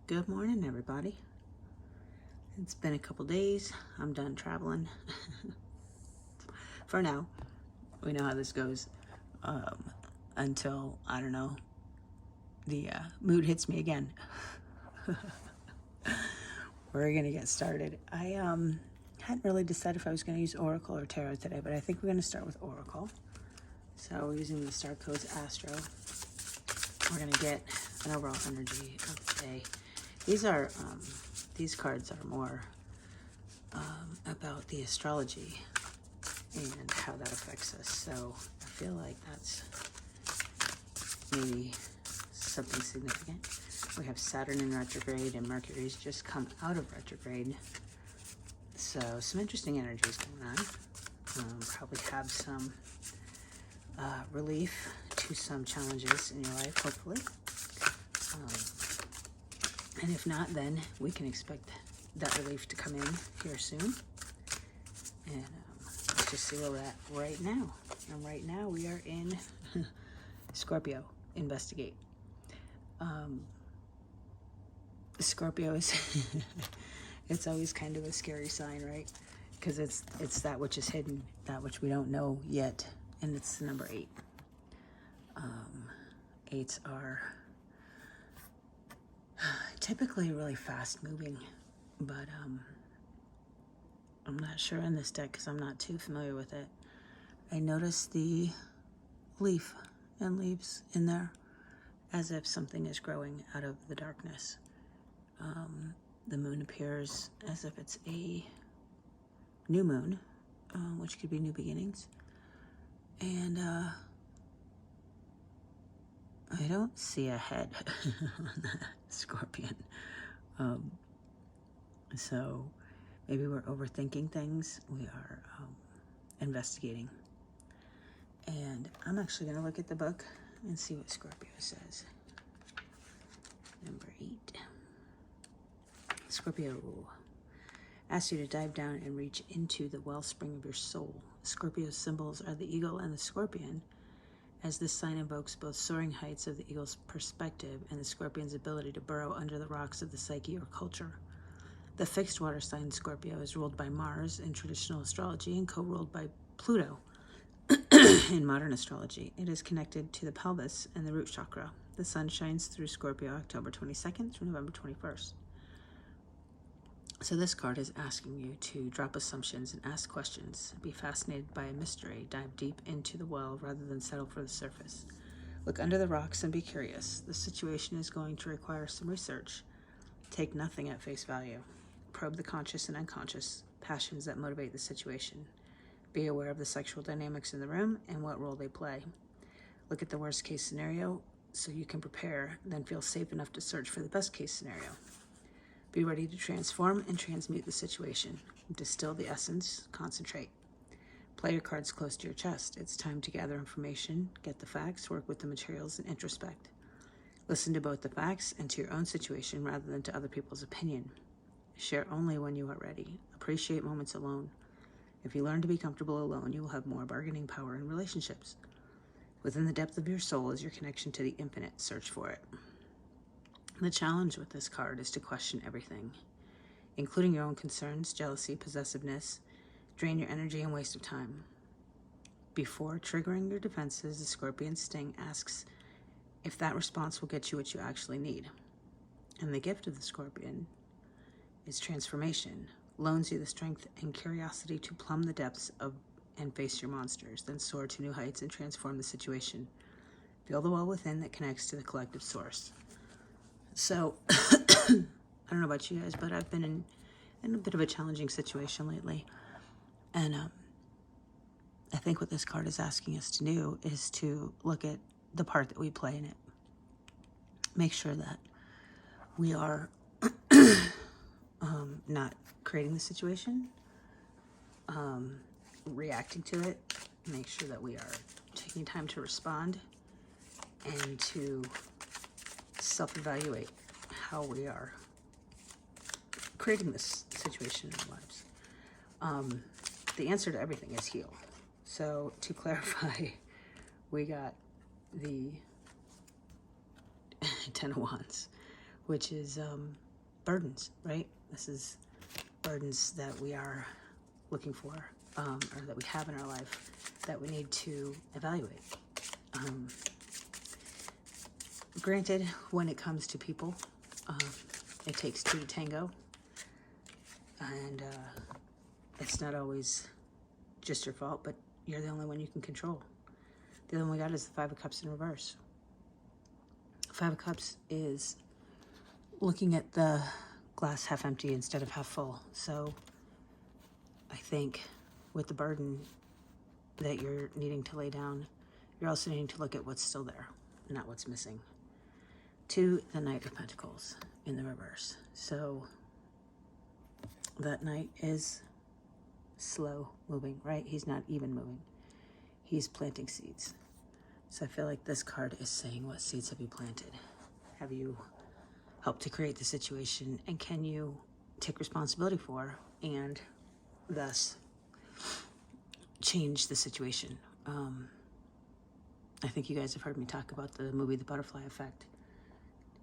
Good morning, everybody. It's been a couple days. I'm done traveling. For now. We know how this goes. Until, I don't know, the mood hits me again. We're going to get started. I hadn't really decided if I was going to use Oracle or Tarot today, but I think we're going to start with Oracle. So we're using the star codes Astro. We're going to get an overall energy of the day. These cards are more about the astrology and how that affects us. So I feel like that's maybe something significant. We have Saturn in retrograde and Mercury's just come out of retrograde. So some interesting energies going on. Probably have some relief to some challenges in your life, hopefully. And if not, then we can expect that relief to come in here soon. And let's just see where we're at right now. And right now we are in Scorpio. Investigate. Scorpio is it's always kind of a scary sign, right? Because it's that which is hidden, that which we don't know yet, and it's the number 8. 8s are typically really fast moving, but I'm not sure in this deck because I'm not too familiar with it. I noticed the leaf and leaves in there as if something is growing out of the darkness. The moon appears as if it's a new moon, which could be new beginnings. And I don't see a head on that scorpion. So maybe we're overthinking things. We are investigating. And I'm actually going to look at the book and see what Scorpio says. Number 8. Scorpio asks you to dive down and reach into the wellspring of your soul. Scorpio's symbols are the eagle and the scorpion, as this sign invokes both soaring heights of the eagle's perspective and the scorpion's ability to burrow under the rocks of the psyche or culture. The fixed water sign Scorpio is ruled by Mars in traditional astrology and co-ruled by Pluto in modern astrology. It is connected to the pelvis and the root chakra. The sun shines through Scorpio October 22nd through November 21st. So this card is asking you to drop assumptions and ask questions. Be fascinated by a mystery. Dive deep into the well rather than settle for the surface. Look under the rocks and be curious. The situation is going to require some research. Take nothing at face value. Probe the conscious and unconscious passions that motivate the situation. Be aware of the sexual dynamics in the room and what role they play. Look at the worst case scenario so you can prepare, then feel safe enough to search for the best case scenario. Be ready to transform and transmute the situation. Distill the essence, concentrate. Play your cards close to your chest. It's time to gather information, get the facts, work with the materials, and introspect. Listen to both the facts and to your own situation rather than to other people's opinion. Share only when you are ready. Appreciate moments alone. If you learn to be comfortable alone, you will have more bargaining power in relationships. Within the depth of your soul is your connection to the infinite. Search for it. The challenge with this card is to question everything, including your own concerns, jealousy, possessiveness, drain your energy and waste of time. Before triggering your defenses, the scorpion sting asks if that response will get you what you actually need. And the gift of the scorpion is transformation, loans you the strength and curiosity to plumb the depths of and face your monsters, then soar to new heights and transform the situation. Feel the well within that connects to the collective source. So, I don't know about you guys, but I've been in a bit of a challenging situation lately. And I think what this card is asking us to do is to look at the part that we play in it. Make sure that we are not creating the situation, reacting to it. Make sure that we are taking time to respond and to self-evaluate how we are creating this situation in our lives. The answer to everything is heal. So to clarify, we got the 10 of Wands, which is burdens, right? This is burdens that we are looking for, or that we have in our life that we need to evaluate. Granted, when it comes to people, it takes two to tango, and it's not always just your fault, but you're the only one you can control. The other one we got is the Five of Cups in reverse. Five of Cups is looking at the glass half empty instead of half full. So I think with the burden that you're needing to lay down, you're also needing to look at what's still there, not what's missing. To the Knight of Pentacles in the reverse. So that Knight is slow moving, right? He's not even moving. He's planting seeds. So I feel like this card is saying, what seeds have you planted? Have you helped to create the situation? And can you take responsibility for and thus change the situation? I think you guys have heard me talk about the movie The Butterfly Effect.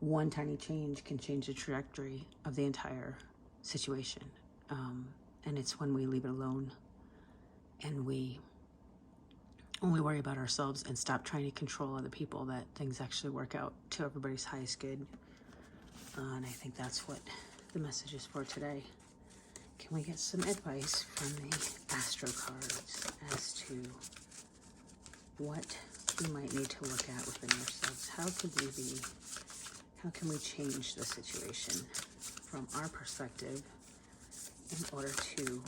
One tiny change can change the trajectory of the entire situation. And it's when we leave it alone and we only worry about ourselves and stop trying to control other people that things actually work out to everybody's highest good. And I think that's what the message is for today. Can we get some advice from the Astro cards as to what we might need to look at within ourselves? How can we change the situation from our perspective in order to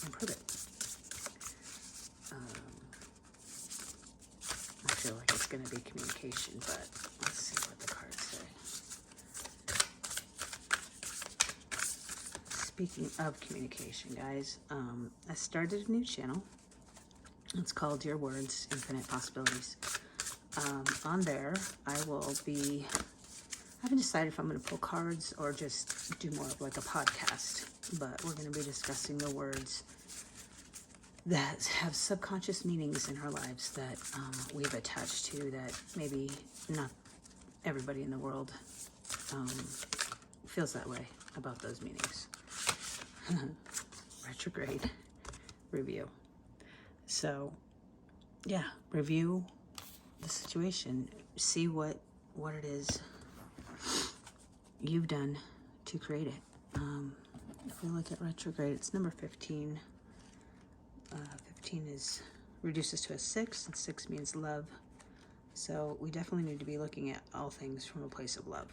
improve it? I feel like it's going to be communication, but let's see what the cards say. Speaking of communication, guys, I started a new channel. It's called Dear Words, Infinite Possibilities. On there, I haven't decided if I'm going to pull cards or just do more of like a podcast, but we're going to be discussing the words that have subconscious meanings in our lives that we've attached to, that maybe not everybody in the world feels that way about those meanings. Retrograde review. So, yeah, review the situation. See what it is you've done to create it. If we look at retrograde, it's number 15. 15 reduces to a 6, and 6 means love. So we definitely need to be looking at all things from a place of love.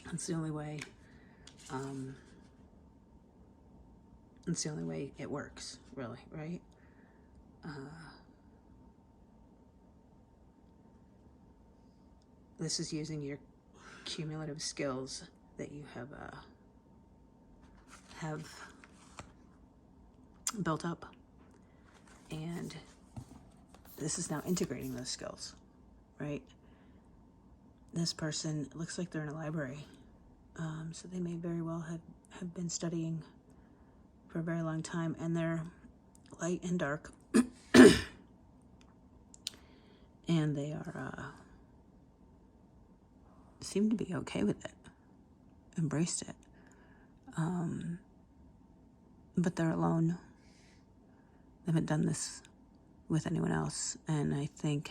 That's the only way. It's the only way it works, really, right? This is using your cumulative skills that you have built up, and this is now integrating those skills, right? This person looks like they're in a library, so they may very well have been studying for a very long time, and they're light and dark, and they are seem to be okay with it, embraced it, but they're alone. They haven't done this with anyone else, and I think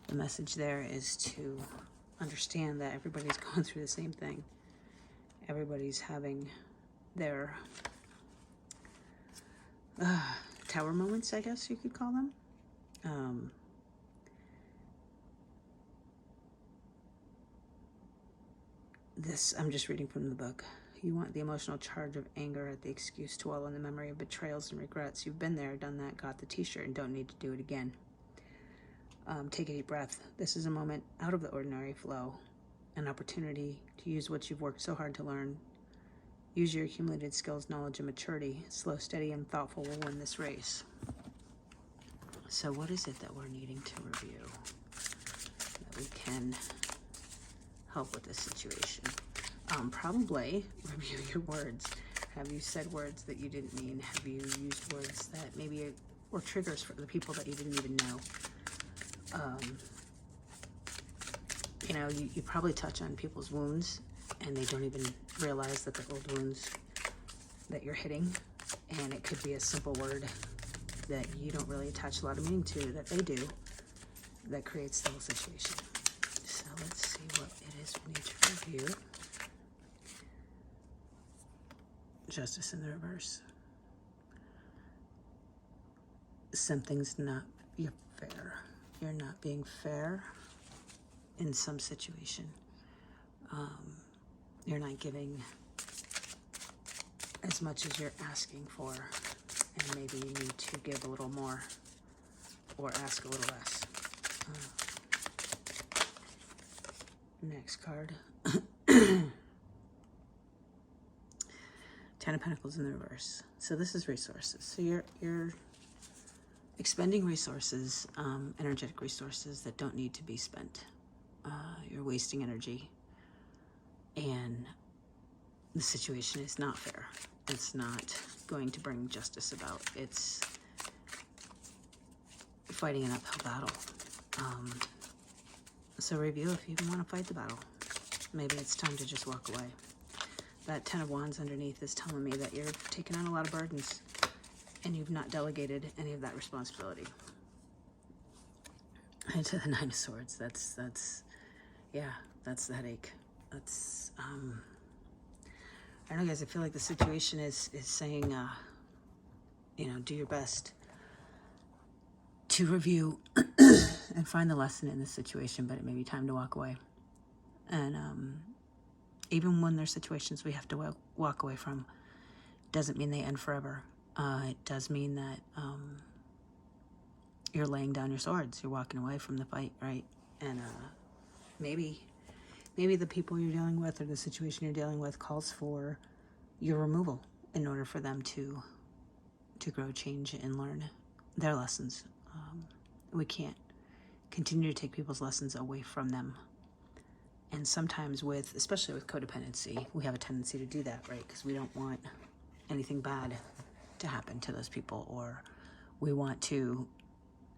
the message there is to understand that everybody's going through the same thing. Everybody's having their tower moments, I guess you could call them. I'm just reading from the book. You want the emotional charge of anger at the excuse to wallow in the memory of betrayals and regrets. You've been there, done that, got the t-shirt, and don't need to do it again. Take a deep breath. This is a moment out of the ordinary flow, an opportunity to use what you've worked so hard to learn. Use your accumulated skills, knowledge, and maturity. Slow, steady, and thoughtful will win this race. So what is it that we're needing to review that we can help with this situation? Probably review your words. Have you said words that you didn't mean? Have you used words that maybe were triggers for the people that you didn't even know? You know, you probably touch on people's wounds and they don't even realize that they're old wounds that you're hitting. And it could be a simple word that you don't really attach a lot of meaning to, that they do, that creates the whole situation. So let's see what it is we need to review. Justice in the reverse. Something's not fair. You're not being fair in some situation. You're not giving as much as you're asking for, and maybe you need to give a little more or ask a little less. Next card. 10 of Pentacles in the reverse. So this is resources. So you're expending resources, energetic resources that don't need to be spent. You're wasting energy, and the situation is not fair. It's not going to bring justice about. It's fighting an uphill battle. So review if you even want to fight the battle. Maybe it's time to just walk away. That 10 of Wands underneath is telling me that you're taking on a lot of burdens and you've not delegated any of that responsibility. And to the 9 of Swords, that's the headache. That's, I don't know, guys, I feel like the situation is saying, you know, do your best to review and find the lesson in this situation, but it may be time to walk away. And even when there's situations we have to walk away from, doesn't mean they end forever. It does mean that you're laying down your swords. You're walking away from the fight, right? And maybe the people you're dealing with or the situation you're dealing with calls for your removal in order for them to grow, change, and learn their lessons. We can't continue to take people's lessons away from them. And sometimes especially with codependency, we have a tendency to do that, right? Because we don't want anything bad to happen to those people, or we want to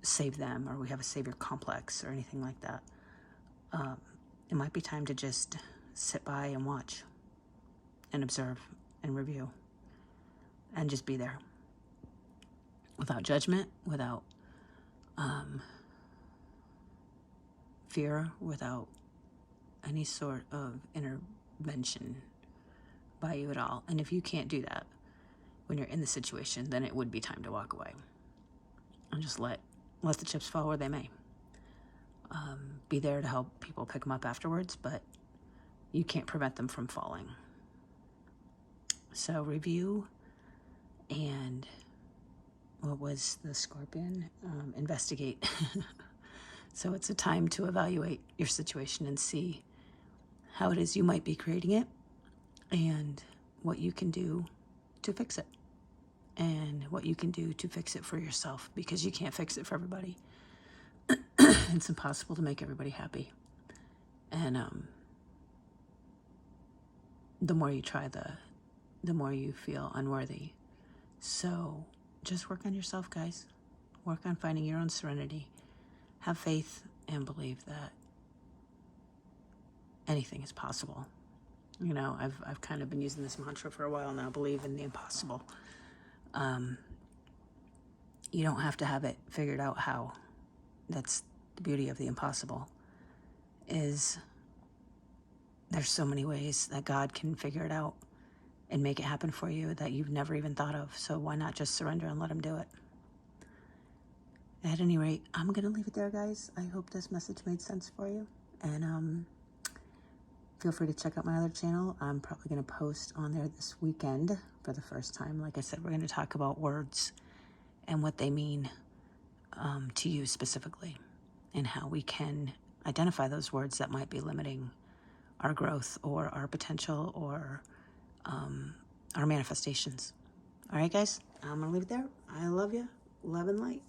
save them, or we have a savior complex or anything like that. It might be time to just sit by and watch and observe and review and just be there without judgment, without fear, without any sort of intervention by you at all. And if you can't do that when you're in the situation, then it would be time to walk away and just let the chips fall where they may. Be there to help people pick them up afterwards, but you can't prevent them from falling. So review, and what was the Scorpion? Investigate. So it's a time to evaluate your situation and see how it is you might be creating it and what you can do to fix it, and what you can do to fix it for yourself, because you can't fix it for everybody. It's impossible to make everybody happy. And the more you try, the more you feel unworthy. So just work on yourself, guys. Work on finding your own serenity. Have faith and believe that anything is possible. You know, I've kind of been using this mantra for a while now, believe in the impossible. You don't have to have it figured out how. That's the beauty of the impossible, is there's so many ways that God can figure it out and make it happen for you that you've never even thought of. So why not just surrender and let him do it? At any rate, I'm going to leave it there, guys. I hope this message made sense for you. And feel free to check out my other channel. I'm probably going to post on there this weekend for the first time. Like I said, we're going to talk about words and what they mean to you specifically, and how we can identify those words that might be limiting our growth or our potential or our manifestations. All right, guys, I'm going to leave it there. I love you. Love and light.